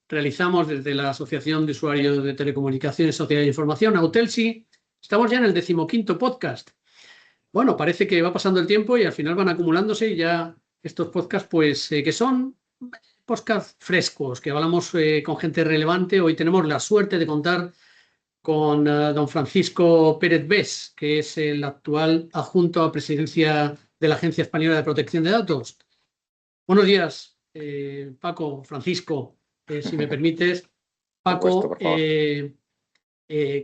realizamos desde la Asociación de Usuarios de Telecomunicaciones, Sociedad de Información, Autelsi. Estamos ya en el 15º podcast. Bueno, parece que va pasando el tiempo y al final van acumulándose y ya estos podcasts, pues, que son podcasts frescos, que hablamos con gente relevante. Hoy tenemos la suerte de contar con don Francisco Pérez Bés, que es el actual adjunto a presidencia de la Agencia Española de Protección de Datos. Buenos días, Paco, Francisco, si me permites. Paco, Por favor.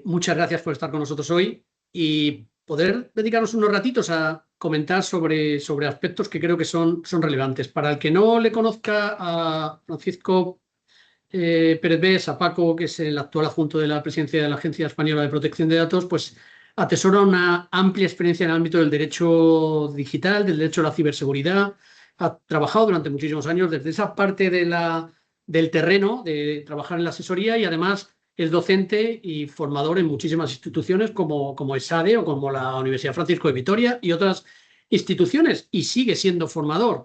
muchas gracias por estar con nosotros hoy y poder dedicarnos unos ratitos a comentar sobre aspectos que creo que son relevantes. Para el que no le conozca a Francisco Pérez Bés, a Paco, que es el actual adjunto de la presidencia de la Agencia Española de Protección de Datos, pues atesora una amplia experiencia en el ámbito del derecho digital, del derecho a la ciberseguridad. Ha trabajado durante muchísimos años desde esa parte del terreno, de trabajar en la asesoría, y además es docente y formador en muchísimas instituciones como ESADE o como la Universidad Francisco de Vitoria y otras instituciones, y sigue siendo formador.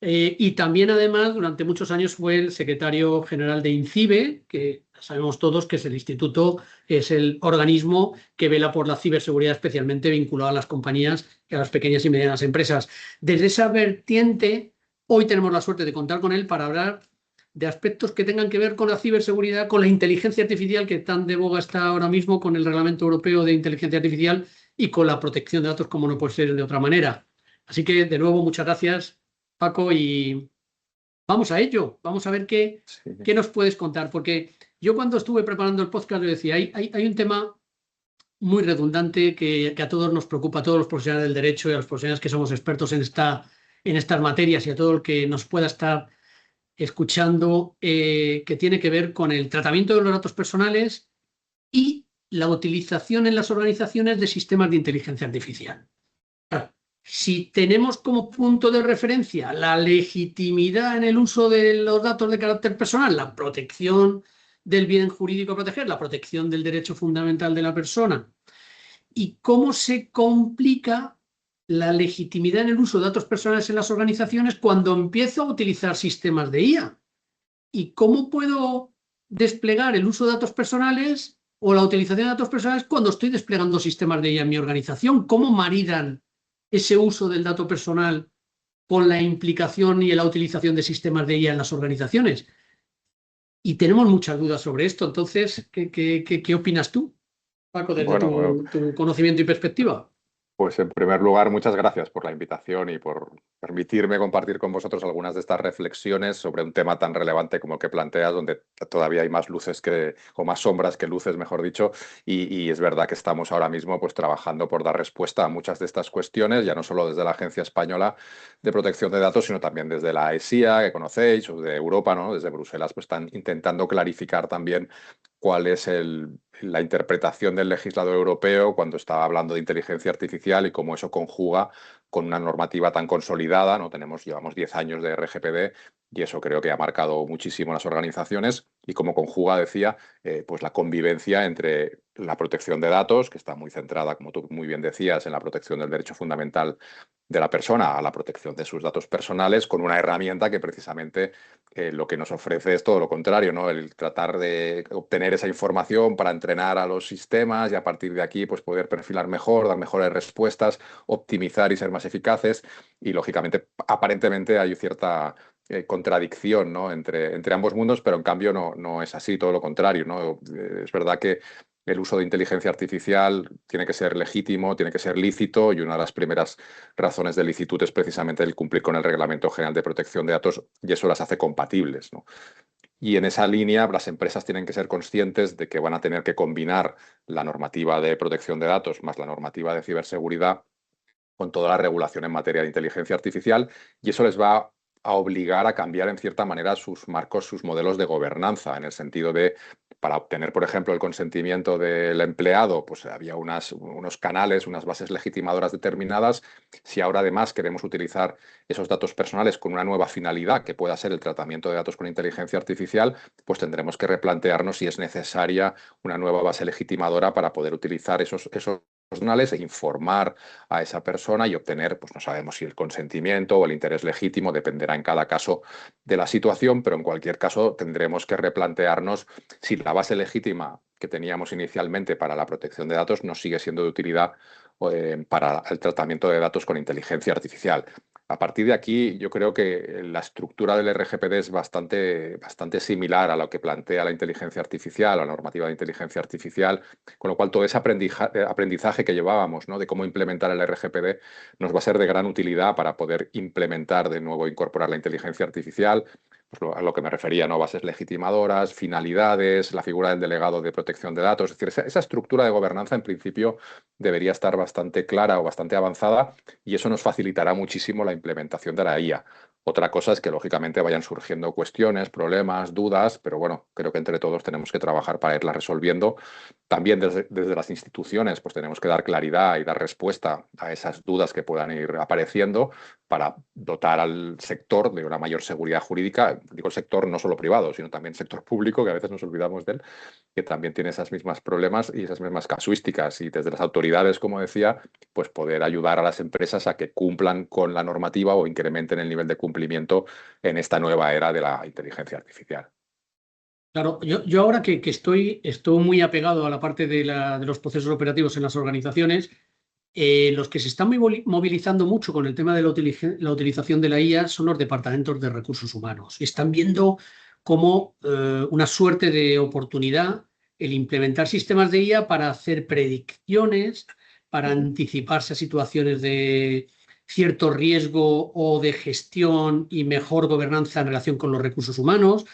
Y también, además, durante muchos años fue el secretario general de INCIBE, que sabemos todos que es el instituto, es el organismo que vela por la ciberseguridad, especialmente vinculado a las compañías y a las pequeñas y medianas empresas. Desde esa vertiente, hoy tenemos la suerte de contar con él para hablar de aspectos que tengan que ver con la ciberseguridad, con la inteligencia artificial, que tan de boga está ahora mismo con el Reglamento Europeo de Inteligencia Artificial, y con la protección de datos, como no puede ser de otra manera. Así que, de nuevo, muchas gracias, Paco, y vamos a ello. Vamos a ver qué nos puedes contar, porque yo, cuando estuve preparando el podcast, yo decía, hay un tema muy redundante que a todos nos preocupa, a todos los profesionales del derecho y a los profesionales que somos expertos en estas materias, y a todo el que nos pueda estar escuchando, que tiene que ver con el tratamiento de los datos personales y la utilización en las organizaciones de sistemas de inteligencia artificial. Si tenemos como punto de referencia la legitimidad en el uso de los datos de carácter personal, la protección del bien jurídico a proteger, la protección del derecho fundamental de la persona, y cómo se complica la legitimidad en el uso de datos personales en las organizaciones cuando empiezo a utilizar sistemas de IA, y cómo puedo desplegar el uso de datos personales o la utilización de datos personales cuando estoy desplegando sistemas de IA en mi organización, cómo maridan ese uso del dato personal con la implicación y la utilización de sistemas de IA en las organizaciones. Y tenemos muchas dudas sobre esto. Entonces, ¿qué opinas tú, Paco, desde tu conocimiento y perspectiva? Pues, en primer lugar, muchas gracias por la invitación y por permitirme compartir con vosotros algunas de estas reflexiones sobre un tema tan relevante como el que planteas, donde todavía hay más luces o más sombras que luces, mejor dicho, y es verdad que estamos ahora mismo, pues, trabajando por dar respuesta a muchas de estas cuestiones, ya no solo desde la Agencia Española de Protección de Datos, sino también desde la ESIA, que conocéis, o de Europa, ¿no? Desde Bruselas, pues están intentando clarificar también cuál es la interpretación del legislador europeo cuando estaba hablando de inteligencia artificial y cómo eso conjuga con una normativa tan consolidada, ¿no? Llevamos 10 años de RGPD y eso creo que ha marcado muchísimo las organizaciones, y cómo conjuga, decía, pues la convivencia entre la protección de datos, que está muy centrada, como tú muy bien decías, en la protección del derecho fundamental de la persona a la protección de sus datos personales, con una herramienta que precisamente lo que nos ofrece es todo lo contrario, ¿no? El tratar de obtener esa información para entrenar a los sistemas y a partir de aquí, pues, poder perfilar mejor, dar mejores respuestas, optimizar y ser más eficaces. Y, lógicamente, aparentemente hay cierta contradicción, ¿no? entre ambos mundos, pero en cambio no es así, todo lo contrario, ¿no? Es verdad que el uso de inteligencia artificial tiene que ser legítimo, tiene que ser lícito, y una de las primeras razones de licitud es precisamente el cumplir con el Reglamento General de Protección de Datos, y eso las hace compatibles, ¿no? Y en esa línea, las empresas tienen que ser conscientes de que van a tener que combinar la normativa de protección de datos más la normativa de ciberseguridad con toda la regulación en materia de inteligencia artificial, y eso les va a obligar a cambiar en cierta manera sus marcos, sus modelos de gobernanza, en el sentido de, para obtener, por ejemplo, el consentimiento del empleado, pues había unos canales, unas bases legitimadoras determinadas. Si ahora además queremos utilizar esos datos personales con una nueva finalidad, que pueda ser el tratamiento de datos con inteligencia artificial, pues tendremos que replantearnos si es necesaria una nueva base legitimadora para poder utilizar esos personales e informar a esa persona y obtener, pues no sabemos si el consentimiento o el interés legítimo, dependerá en cada caso de la situación, pero en cualquier caso tendremos que replantearnos si la base legítima que teníamos inicialmente para la protección de datos no sigue siendo de utilidad para el tratamiento de datos con inteligencia artificial. A partir de aquí, yo creo que la estructura del RGPD es bastante similar a lo que plantea la inteligencia artificial, la normativa de inteligencia artificial, con lo cual todo ese aprendizaje que llevábamos, ¿no?, de cómo implementar el RGPD nos va a ser de gran utilidad para poder implementar de nuevo, incorporar la inteligencia artificial, pues a lo que me refería, ¿no?, bases legitimadoras, finalidades, la figura del delegado de protección de datos. Es decir, esa estructura de gobernanza en principio debería estar bastante clara o bastante avanzada y eso nos facilitará muchísimo la implementación de la IA. Otra cosa es que, lógicamente, vayan surgiendo cuestiones, problemas, dudas, pero bueno, creo que entre todos tenemos que trabajar para irlas resolviendo. También desde las instituciones pues tenemos que dar claridad y dar respuesta a esas dudas que puedan ir apareciendo para dotar al sector de una mayor seguridad jurídica. Digo el sector no solo privado, sino también el sector público, que a veces nos olvidamos de él, que también tiene esas mismas problemas y esas mismas casuísticas. Y desde las autoridades, como decía, pues poder ayudar a las empresas a que cumplan con la normativa o incrementen el nivel de cumplimiento en esta nueva era de la inteligencia artificial. Claro, yo ahora que estoy muy apegado a la parte de los procesos operativos en las organizaciones, los que se están movilizando mucho con el tema de la utilización de la IA son los departamentos de recursos humanos. Y están viendo como una suerte de oportunidad el implementar sistemas de IA para hacer predicciones, para anticiparse a situaciones de cierto riesgo o de gestión y mejor gobernanza en relación con los recursos humanos.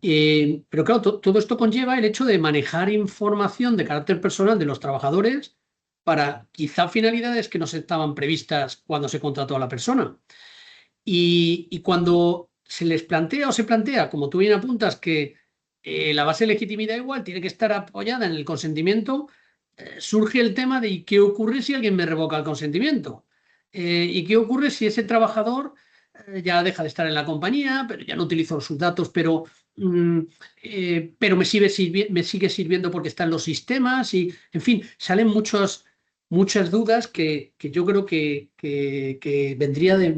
Pero claro, todo esto conlleva el hecho de manejar información de carácter personal de los trabajadores para quizá finalidades que no estaban previstas cuando se contrató a la persona. Y cuando se les plantea o se plantea, como tú bien apuntas, que la base de legitimidad igual tiene que estar apoyada en el consentimiento, surge el tema de ¿y qué ocurre si alguien me revoca el consentimiento? ¿Y qué ocurre si ese trabajador ya deja de estar en la compañía, pero ya no utilizo sus datos, mm, pero me sigue sirviendo porque está en los sistemas? Y, en fin, salen muchas dudas que yo creo que vendría de...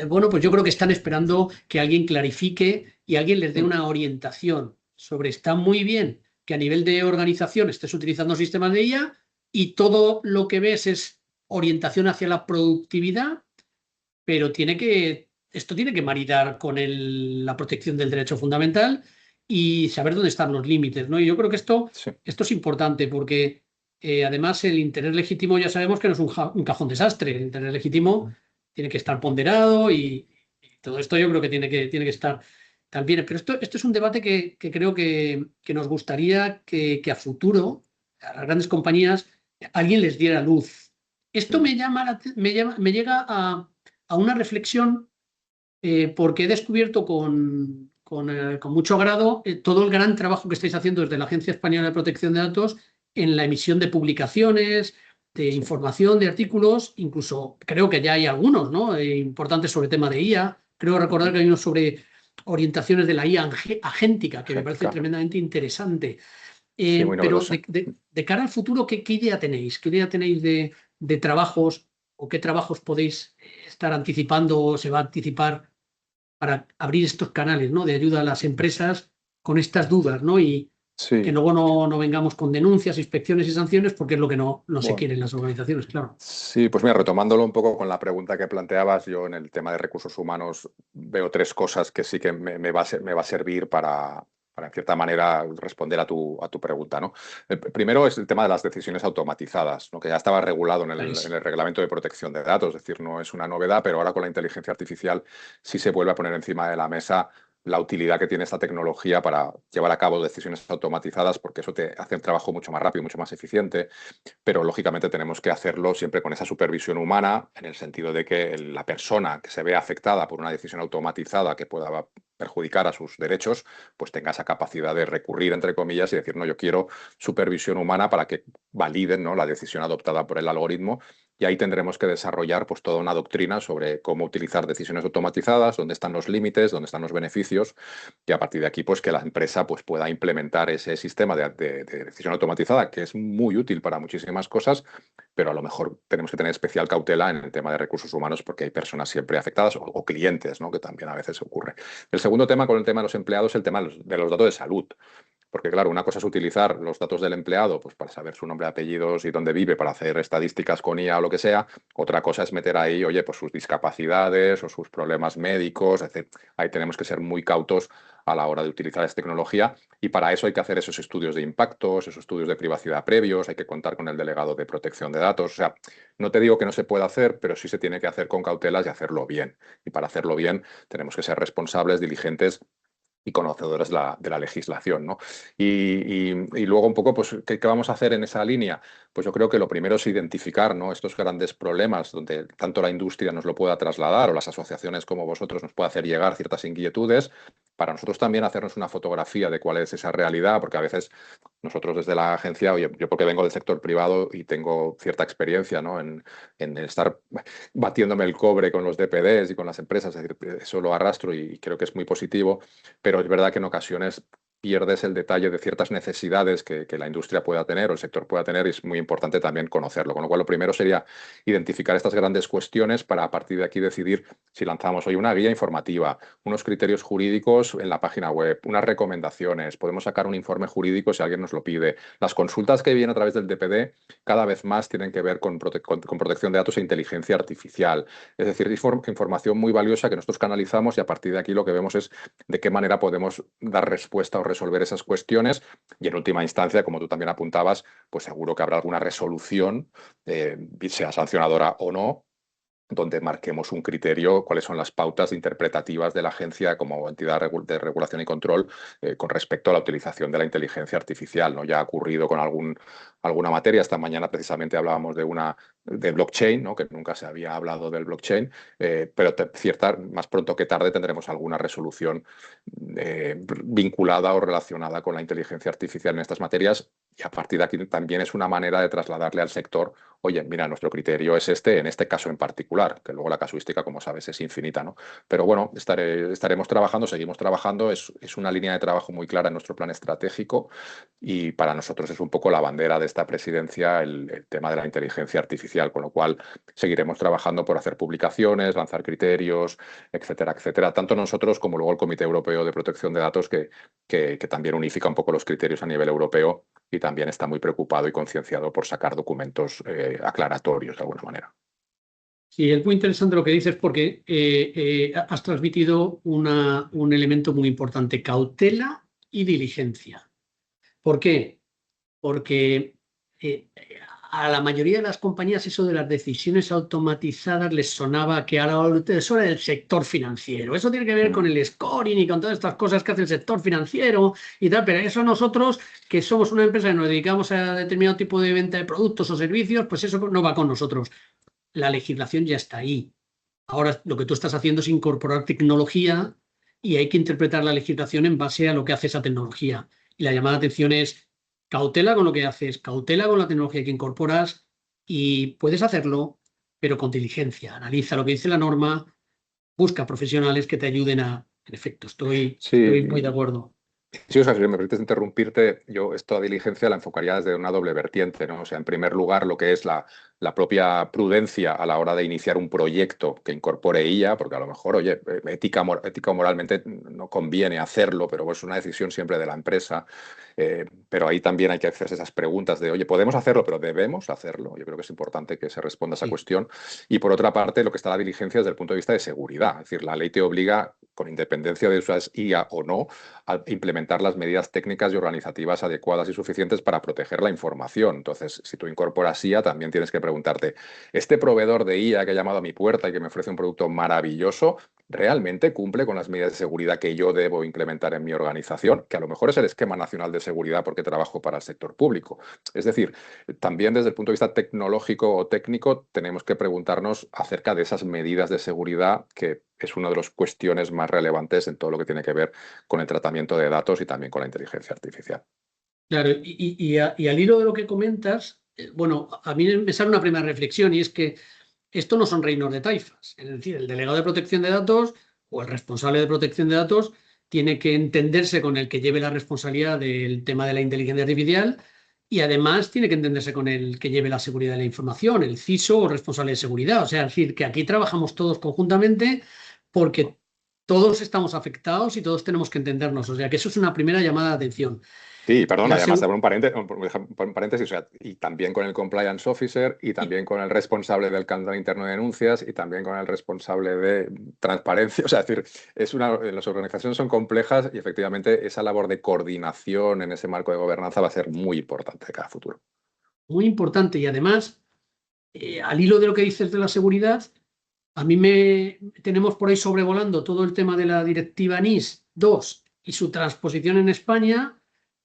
bueno, pues yo creo que están esperando que alguien clarifique y alguien les dé una orientación sobre está muy bien que a nivel de organización estés utilizando sistemas de IA y todo lo que ves es orientación hacia la productividad, pero esto tiene que maridar con la protección del derecho fundamental y saber dónde están los límites, ¿no? Y yo creo que Sí. esto es importante porque además el interés legítimo ya sabemos que no es un cajón desastre. El interés legítimo tiene que estar ponderado y todo esto yo creo que tiene que estar también. Pero esto es un debate que creo que nos gustaría que a futuro, a las grandes compañías, alguien les diera luz. Esto me llega a una reflexión porque he descubierto con mucho agrado todo el gran trabajo que estáis haciendo desde la Agencia Española de Protección de Datos en la emisión de publicaciones, de información, de artículos, incluso creo que ya hay algunos, ¿no?, importantes sobre tema de IA. Creo recordar que hay unos sobre orientaciones de la IA agéntica, que me parece Agéntica. tremendamente interesante. Sí, muy Pero novedoso. de cara al futuro, ¿qué idea tenéis? ¿Qué idea tenéis de trabajos o qué trabajos podéis estar anticipando o se va a anticipar para abrir estos canales, ¿no?, de ayuda a las empresas con estas dudas, ¿no? Y que Sí, luego no vengamos con denuncias, inspecciones y sanciones, porque es lo que no se bueno. quiere en las organizaciones, claro. Sí, pues mira, retomándolo un poco con la pregunta que planteabas, yo en el tema de recursos humanos veo tres cosas que sí que me va a servir para, en cierta manera, responder a tu pregunta, ¿no? El primero es el tema de las decisiones automatizadas, ¿no?, que ya estaba regulado en el Reglamento de Protección de Datos, es decir, no es una novedad, pero ahora con la inteligencia artificial sí se vuelve a poner encima de la mesa la utilidad que tiene esta tecnología para llevar a cabo decisiones automatizadas, porque eso te hace el trabajo mucho más rápido, mucho más eficiente, pero lógicamente tenemos que hacerlo siempre con esa supervisión humana, en el sentido de que la persona que se vea afectada por una decisión automatizada que pueda perjudicar a sus derechos, pues tenga esa capacidad de recurrir, entre comillas, y decir, no, yo quiero supervisión humana para que validen, ¿no?, la decisión adoptada por el algoritmo y ahí tendremos que desarrollar pues, toda una doctrina sobre cómo utilizar decisiones automatizadas, dónde están los límites, dónde están los beneficios, y a partir de aquí pues, que la empresa pues, pueda implementar ese sistema de decisión automatizada, que es muy útil para muchísimas cosas, pero a lo mejor tenemos que tener especial cautela en el tema de recursos humanos porque hay personas siempre afectadas o clientes, ¿no? Que también a veces ocurre. El segundo tema con el tema de los empleados es el tema de los datos de salud. Porque, claro, una cosa es utilizar los datos del empleado pues, para saber su nombre, apellidos y dónde vive, para hacer estadísticas con IA o lo que sea. Otra cosa es meter ahí, oye, pues sus discapacidades o sus problemas médicos, etc. Ahí tenemos que ser muy cautos a la hora de utilizar esta tecnología y para eso hay que hacer esos estudios de impactos, esos estudios de privacidad previos, hay que contar con el delegado de protección de datos. O sea, no te digo que no se pueda hacer, pero sí se tiene que hacer con cautelas y hacerlo bien. Y para hacerlo bien tenemos que ser responsables, diligentes y conocedores de la legislación, ¿no? Y luego un poco, pues, ¿qué vamos a hacer en esa línea? Pues yo creo que lo primero es identificar, ¿no? Estos grandes problemas donde tanto la industria nos lo pueda trasladar o las asociaciones como vosotros nos pueda hacer llegar ciertas inquietudes, para nosotros también hacernos una fotografía de cuál es esa realidad, porque a veces nosotros desde la agencia, oye, yo porque vengo del sector privado y tengo cierta experiencia, ¿no? En estar batiéndome el cobre con los DPDs y con las empresas, es decir, eso lo arrastro y creo que es muy positivo, pero es verdad que en ocasiones pierdes el detalle de ciertas necesidades que la industria pueda tener o el sector pueda tener y es muy importante también conocerlo. Con lo cual, lo primero sería identificar estas grandes cuestiones para a partir de aquí decidir si lanzamos hoy una guía informativa, unos criterios jurídicos en la página web, unas recomendaciones, podemos sacar un informe jurídico si alguien nos lo pide. Las consultas que vienen a través del DPD cada vez más tienen que ver con protección de datos e inteligencia artificial. Es decir, información muy valiosa que nosotros canalizamos y a partir de aquí lo que vemos es de qué manera podemos dar respuesta o resolver esas cuestiones y en última instancia, como tú también apuntabas, pues seguro que habrá alguna resolución, sea sancionadora o no, donde marquemos un criterio, cuáles son las pautas interpretativas de la agencia como entidad de regulación y control con respecto a la utilización de la inteligencia artificial, ¿no? Ya ha ocurrido con alguna materia, esta mañana precisamente hablábamos de blockchain, ¿no? Que nunca se había hablado del blockchain, pero más pronto que tarde tendremos alguna resolución vinculada o relacionada con la inteligencia artificial en estas materias y a partir de aquí también es una manera de trasladarle al sector, oye, mira, nuestro criterio es este, en este caso en particular, que luego la casuística, como sabes, es infinita, ¿no? Pero bueno, estaremos trabajando, seguimos trabajando, es una línea de trabajo muy clara en nuestro plan estratégico y para nosotros es un poco la bandera de esta presidencia el tema de la inteligencia artificial, con lo cual seguiremos trabajando por hacer publicaciones, lanzar criterios, etcétera, etcétera, tanto nosotros como luego el Comité Europeo de Protección de Datos, que también unifica un poco los criterios a nivel europeo y también está muy preocupado y concienciado por sacar documentos aclaratorios de alguna manera. Sí, es muy interesante lo que dices porque has transmitido un elemento muy importante, cautela y diligencia. ¿Por qué? Porque a la mayoría de las compañías eso de las decisiones automatizadas les sonaba que ahora eso era el sector financiero. Eso tiene que ver con el scoring y con todas estas cosas que hace el sector financiero y tal, pero eso nosotros, que somos una empresa que nos dedicamos a determinado tipo de venta de productos o servicios, pues eso no va con nosotros. La legislación ya está ahí. Ahora lo que tú estás haciendo es incorporar tecnología y hay que interpretar la legislación en base a lo que hace esa tecnología. Y la llamada de atención es cautela con lo que haces, cautela con la tecnología que incorporas y puedes hacerlo, pero con diligencia. Analiza lo que dice la norma, busca profesionales que te ayuden a... En efecto, estoy muy de Sí, acuerdo. sí, o sea, si me permites interrumpirte, yo esta diligencia la enfocaría desde una doble vertiente, ¿no? O sea, en primer lugar, lo que es la propia prudencia a la hora de iniciar un proyecto que incorpore IA, porque a lo mejor, oye, ética o moralmente no conviene hacerlo, pero es una decisión siempre de la empresa. Pero ahí también hay que hacerse esas preguntas de, oye, podemos hacerlo, pero debemos hacerlo. Yo creo que es importante que se responda a esa Sí. cuestión. Y por otra parte, lo que está la diligencia desde el punto de vista de seguridad. Es decir, la ley te obliga, con independencia de usar IA o no, a implementar las medidas técnicas y organizativas adecuadas y suficientes para proteger la información. Entonces, si tú incorporas IA, también tienes que preguntarte, ¿este proveedor de IA que ha llamado a mi puerta y que me ofrece un producto maravilloso, realmente cumple con las medidas de seguridad que yo debo implementar en mi organización? Que a lo mejor es el esquema nacional de seguridad porque trabajo para el sector público. Es decir, también desde el punto de vista tecnológico o técnico tenemos que preguntarnos acerca de esas medidas de seguridad que es una de las cuestiones más relevantes en todo lo que tiene que ver con el tratamiento de datos y también con la inteligencia artificial. Claro, y al hilo de lo que comentas, bueno, a mí me sale una primera reflexión y es que esto no son reinos de taifas. Es decir, el delegado de protección de datos o el responsable de protección de datos tiene que entenderse con el que lleve la responsabilidad del tema de la inteligencia artificial y además tiene que entenderse con el que lleve la seguridad de la información, el CISO o responsable de seguridad. O sea, es decir, que aquí trabajamos todos conjuntamente porque todos estamos afectados y todos tenemos que entendernos. O sea, que eso es una primera llamada de atención. Sí, perdona, La además, seg- abro un paréntesis, o sea, y también con el compliance officer, y y- también con el responsable del canal interno de denuncias, y también con el responsable de transparencia. O sea, es decir, las organizaciones son complejas y efectivamente esa labor de coordinación en ese marco de gobernanza va a ser muy importante de cara a futuro. Muy importante y además, al hilo de lo que dices de la seguridad, a mí me tenemos por ahí sobrevolando todo el tema de la directiva NIS 2 y su transposición en España.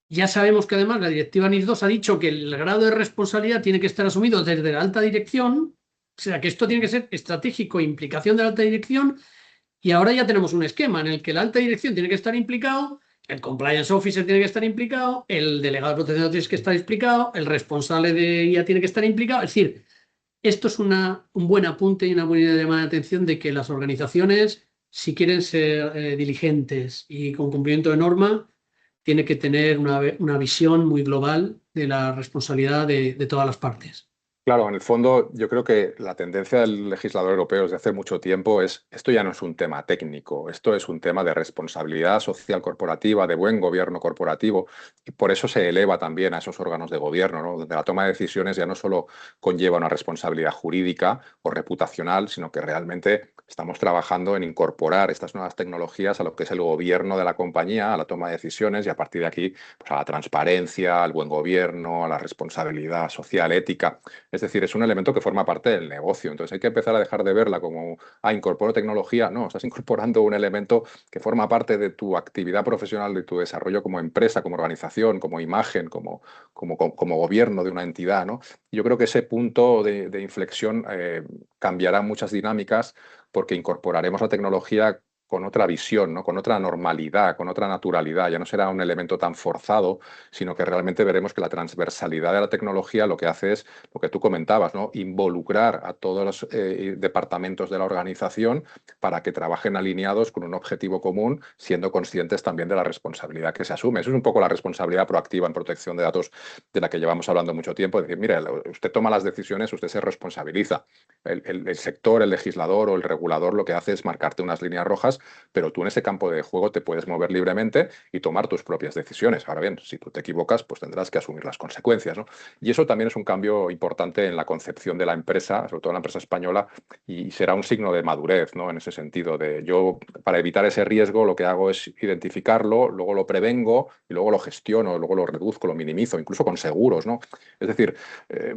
Ya sabemos que además la directiva NIS 2 ha dicho que el grado de responsabilidad tiene que estar asumido desde la alta dirección, o sea que esto tiene que ser estratégico, implicación de la alta dirección, y ahora ya tenemos un esquema en el que la alta dirección tiene que estar implicado, el compliance officer tiene que estar implicado, el delegado de protección de datos tiene que estar implicado, el responsable de IA tiene que estar implicado, es decir, esto es un buen apunte y una buena llamada de atención de que las organizaciones, si quieren ser diligentes y con cumplimiento de norma, tienen que tener una visión muy global de la responsabilidad de todas las partes. Claro, en el fondo yo creo que la tendencia del legislador europeo desde hace mucho tiempo es, esto ya no es un tema técnico, esto es un tema de responsabilidad social corporativa, de buen gobierno corporativo, y por eso se eleva también a esos órganos de gobierno, ¿no? Donde la toma de decisiones ya no solo conlleva una responsabilidad jurídica o reputacional, sino que realmente estamos trabajando en incorporar estas nuevas tecnologías a lo que es el gobierno de la compañía, a la toma de decisiones y a partir de aquí pues, a la transparencia, al buen gobierno, a la responsabilidad social, ética. Es decir, es un elemento que forma parte del negocio. Entonces hay que empezar a dejar de verla como, incorporo tecnología. No, estás incorporando un elemento que forma parte de tu actividad profesional, de tu desarrollo como empresa, como organización, como imagen, como gobierno de una entidad, ¿no? Yo creo que ese punto de inflexión cambiará muchas dinámicas porque incorporaremos la tecnología con otra visión, ¿no? Con otra normalidad, con otra naturalidad. Ya no será un elemento tan forzado, sino que realmente veremos que la transversalidad de la tecnología lo que hace es lo que tú comentabas, ¿no? Involucrar a todos los departamentos de la organización para que trabajen alineados con un objetivo común, siendo conscientes también de la responsabilidad que se asume. Eso es un poco la responsabilidad proactiva en protección de datos de la que llevamos hablando mucho tiempo. Es decir, mire, usted toma las decisiones, usted se responsabiliza. El sector, el legislador o el regulador lo que hace es marcarte unas líneas rojas, pero tú en ese campo de juego te puedes mover libremente y tomar tus propias decisiones. Ahora bien, si tú te equivocas, pues tendrás que asumir las consecuencias, ¿no? Y eso también es un cambio importante en la concepción de la empresa, sobre todo en la empresa española, y será un signo de madurez, ¿no? En ese sentido, de yo, para evitar ese riesgo, lo que hago es identificarlo, luego lo prevengo y luego lo gestiono, luego lo reduzco, lo minimizo, incluso con seguros, ¿no? Es decir,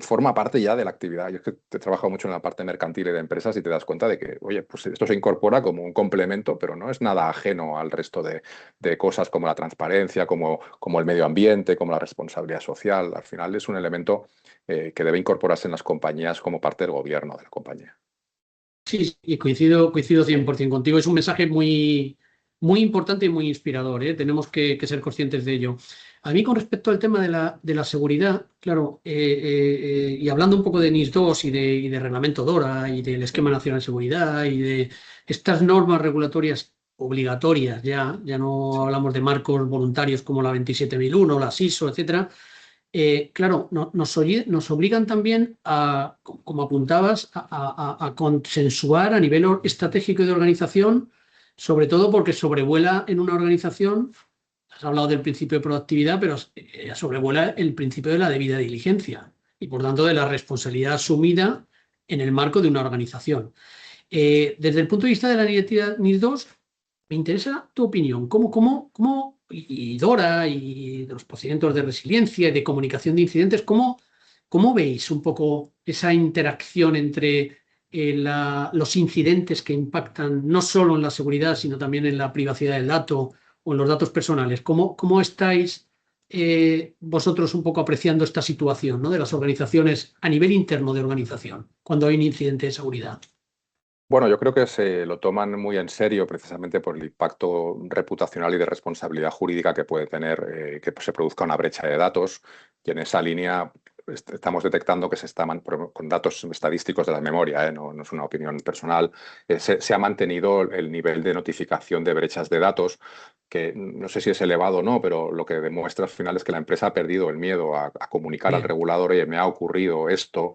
forma parte ya de la actividad. Yo es que he trabajado mucho en la parte mercantil y de empresas y te das cuenta de que, oye, pues esto se incorpora como un complemento, pero no es nada ajeno al resto de cosas como la transparencia, como el medio ambiente, como la responsabilidad social. Al final es un elemento que debe incorporarse en las compañías como parte del gobierno de la compañía. Sí, sí, y coincido 100% contigo. Es un mensaje muy importante y muy inspirador, ¿eh? Tenemos que ser conscientes de ello. A mí, con respecto al tema de la seguridad, claro, y hablando un poco de NIS 2 y de Reglamento DORA y del Esquema Nacional de Seguridad y de estas normas regulatorias obligatorias, ya no hablamos de marcos voluntarios como la 27001, la SISO, etcétera. Claro, nos obligan también a, como apuntabas, a consensuar a nivel estratégico y de organización, sobre todo porque sobrevuela en una organización, has hablado del principio de proactividad, pero sobrevuela el principio de la debida diligencia y por tanto de la responsabilidad asumida en el marco de una organización. Desde el punto de vista de la directiva NIS 2, me interesa tu opinión. Y Dora y de los procedimientos de resiliencia y de comunicación de incidentes, cómo veis un poco esa interacción entre los incidentes que impactan no solo en la seguridad, sino también en la privacidad del dato o en los datos personales? ¿Cómo estáis vosotros un poco apreciando esta situación, ¿no? De las organizaciones a nivel interno de organización cuando hay un incidente de seguridad? Bueno, yo creo que se lo toman muy en serio precisamente por el impacto reputacional y de responsabilidad jurídica que puede tener que se produzca una brecha de datos y en esa línea estamos detectando que con datos estadísticos de la memoria, no es una opinión personal, se ha mantenido el nivel de notificación de brechas de datos, que no sé si es elevado o no, pero lo que demuestra al final es que la empresa ha perdido el miedo a comunicar al Bien. regulador: oye, me ha ocurrido esto.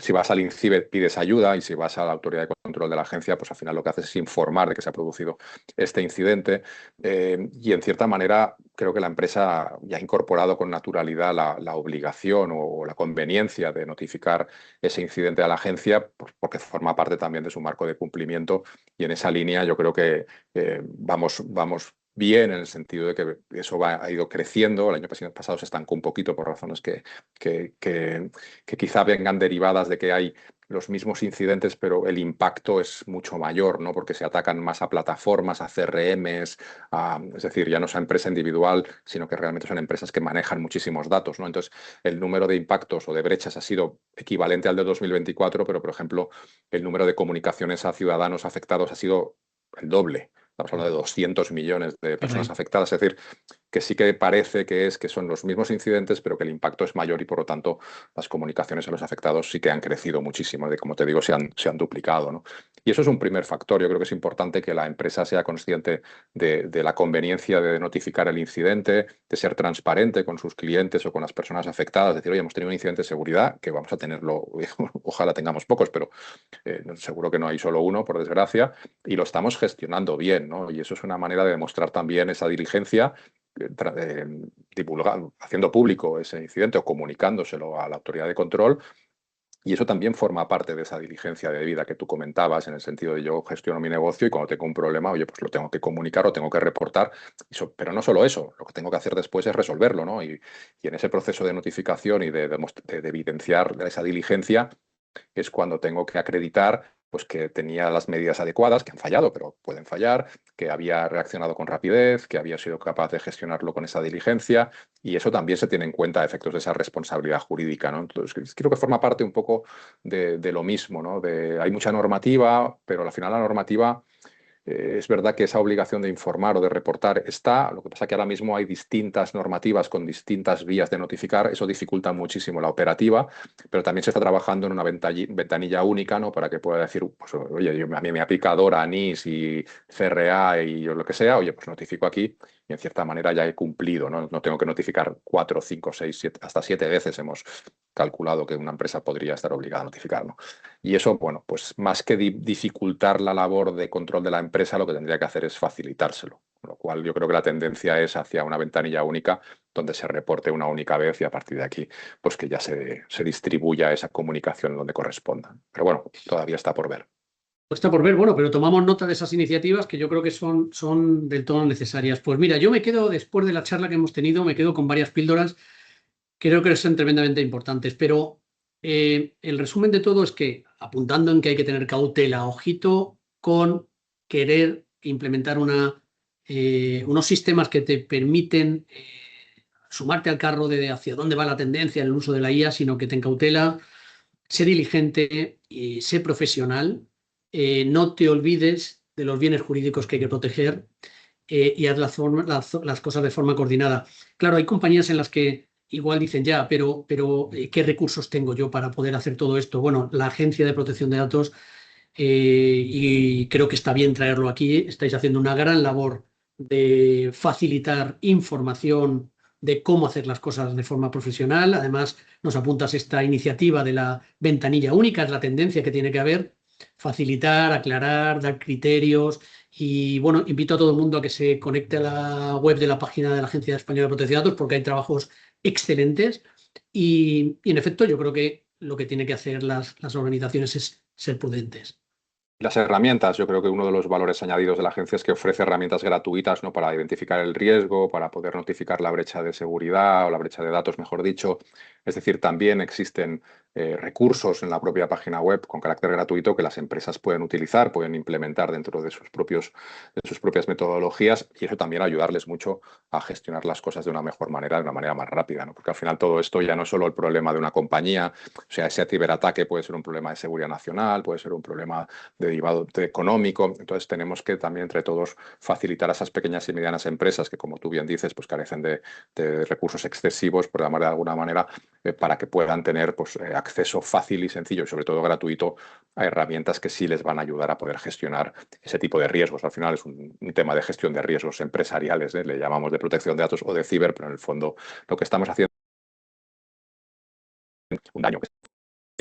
Si vas al INCIBE pides ayuda, y si vas a la autoridad de control de la agencia, pues al final lo que haces es informar de que se ha producido este incidente. Y en cierta manera creo que la empresa ya ha incorporado con naturalidad la obligación o la conveniencia de notificar ese incidente a la agencia, pues porque forma parte también de su marco de cumplimiento, y en esa línea yo creo que vamos bien, en el sentido de que eso ha ido creciendo. El año pasado se estancó un poquito por razones que quizá vengan derivadas de que hay los mismos incidentes, pero el impacto es mucho mayor, ¿no? Porque se atacan más a plataformas, a CRMs, es decir, ya no es a empresa individual, sino que realmente son empresas que manejan muchísimos datos, ¿no? Entonces, el número de impactos o de brechas ha sido equivalente al de 2024, pero, por ejemplo, el número de comunicaciones a ciudadanos afectados ha sido el doble. Estamos hablando de 200 millones de personas Caray. afectadas. Es decir, que sí que parece que son los mismos incidentes, pero que el impacto es mayor, y por lo tanto las comunicaciones a los afectados sí que han crecido muchísimo. Como te digo, se han duplicado, ¿no? Y eso es un primer factor. Yo creo que es importante que la empresa sea consciente de la conveniencia de notificar el incidente, de ser transparente con sus clientes o con las personas afectadas. Decir: oye, hemos tenido un incidente de seguridad, que vamos a tenerlo, ojalá tengamos pocos, pero seguro que no hay solo uno, por desgracia, y lo estamos gestionando bien, ¿no? Y eso es una manera de demostrar también esa diligencia, haciendo público ese incidente o comunicándoselo a la autoridad de control. Y eso también forma parte de esa diligencia debida que tú comentabas, en el sentido de: yo gestiono mi negocio y cuando tengo un problema, oye, pues lo tengo que comunicar o tengo que reportar. Pero no solo eso, lo que tengo que hacer después es resolverlo, ¿no? Y en ese proceso de notificación y de evidenciar esa diligencia, es cuando tengo que acreditar, pues, que tenía las medidas adecuadas, que han fallado, pero pueden fallar, que había reaccionado con rapidez, que había sido capaz de gestionarlo con esa diligencia, y eso también se tiene en cuenta a efectos de esa responsabilidad jurídica, ¿no? Entonces, creo que forma parte un poco de lo mismo, ¿no? Hay mucha normativa, pero al final la normativa, es verdad que esa obligación de informar o de reportar está. Lo que pasa es que ahora mismo hay distintas normativas con distintas vías de notificar. Eso dificulta muchísimo la operativa, pero también se está trabajando en una ventanilla única, ¿no? Para que pueda decir: pues, oye, a mí me aplica DORA, NIS y CRA y yo lo que sea, oye, pues notifico aquí, y en cierta manera ya he cumplido, ¿no? No tengo que notificar 4, 5, 6, 7, hasta 7 veces hemos calculado que una empresa podría estar obligada a notificar, ¿no? Y eso, bueno, pues más que dificultar la labor de control de la empresa, lo que tendría que hacer es facilitárselo. Con lo cual, yo creo que la tendencia es hacia una ventanilla única, donde se reporte una única vez, y a partir de aquí, pues que ya se distribuya esa comunicación donde corresponda. Pero bueno, todavía está por ver. Pues está por ver, bueno, pero tomamos nota de esas iniciativas que yo creo que son del todo necesarias. Pues mira, yo me quedo, después de la charla que hemos tenido, me quedo con varias píldoras que creo que son tremendamente importantes, pero el resumen de todo es que, apuntando en que hay que tener cautela, ojito con querer implementar unos sistemas que te permiten sumarte al carro de hacia dónde va la tendencia en el uso de la IA, sino que ten cautela, sé diligente, sé profesional, no te olvides de los bienes jurídicos que hay que proteger, y haz las cosas de forma coordinada. Claro, hay compañías en las que igual dicen: ya, pero ¿qué recursos tengo yo para poder hacer todo esto? Bueno, la Agencia de Protección de Datos, y creo que está bien traerlo aquí, estáis haciendo una gran labor de facilitar información de cómo hacer las cosas de forma profesional. Además, nos apuntas esta iniciativa de la ventanilla única, es la tendencia que tiene que haber: facilitar, aclarar, dar criterios. Y bueno, invito a todo el mundo a que se conecte a la web de la página de la Agencia Española de Protección de Datos, porque hay trabajos excelentes. Y en efecto, yo creo que lo que tienen que hacer las organizaciones es ser prudentes. Las herramientas, yo creo que uno de los valores añadidos de la agencia es que ofrece herramientas gratuitas, ¿no? Para identificar el riesgo, para poder notificar la brecha de seguridad o la brecha de datos, mejor dicho. Es decir, también existen recursos en la propia página web con carácter gratuito que las empresas pueden utilizar, pueden implementar dentro de sus propias metodologías, y eso también ayudarles mucho a gestionar las cosas de una mejor manera, de una manera más rápida, ¿no? Porque al final todo esto ya no es solo el problema de una compañía, o sea, ese ciberataque puede ser un problema de seguridad nacional, puede ser un problema derivado económico. Entonces tenemos que también entre todos facilitar a esas pequeñas y medianas empresas que, como tú bien dices, pues carecen de recursos excesivos, por llamar de alguna manera, para que puedan tener pues, acceso fácil y sencillo y sobre todo gratuito a herramientas que sí les van a ayudar a poder gestionar ese tipo de riesgos. Al final es un tema de gestión de riesgos empresariales, ¿eh? Le llamamos de protección de datos o de ciber, pero en el fondo lo que estamos haciendo es un daño que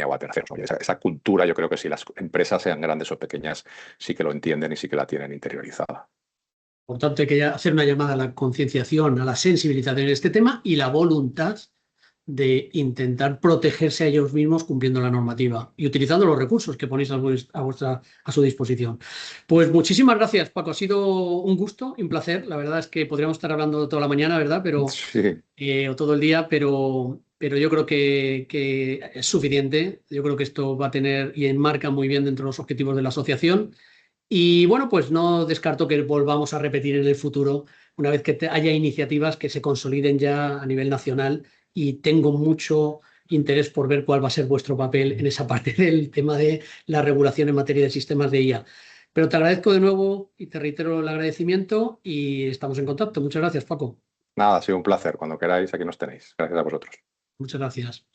o a terceros. Esa cultura, yo creo que si las empresas, sean grandes o pequeñas, sí que lo entienden y sí que la tienen interiorizada. Por tanto, hay que hacer una llamada a la concienciación, a la sensibilización en este tema y la voluntad de intentar protegerse a ellos mismos cumpliendo la normativa y utilizando los recursos que ponéis a su disposición. Pues muchísimas gracias, Paco. Ha sido un gusto y un placer. La verdad es que podríamos estar hablando toda la mañana, ¿verdad? Sí. O todo el día, pero yo creo que es suficiente. Yo creo que esto va a tener y enmarca muy bien dentro de los objetivos de la asociación. Y bueno, pues no descarto que volvamos a repetir en el futuro, una vez que haya iniciativas que se consoliden ya a nivel nacional, y tengo mucho interés por ver cuál va a ser vuestro papel en esa parte del tema de la regulación en materia de sistemas de IA. Pero te agradezco de nuevo y te reitero el agradecimiento y estamos en contacto. Muchas gracias, Paco. Nada, ha sido un placer. Cuando queráis, aquí nos tenéis. Gracias a vosotros. Muchas gracias.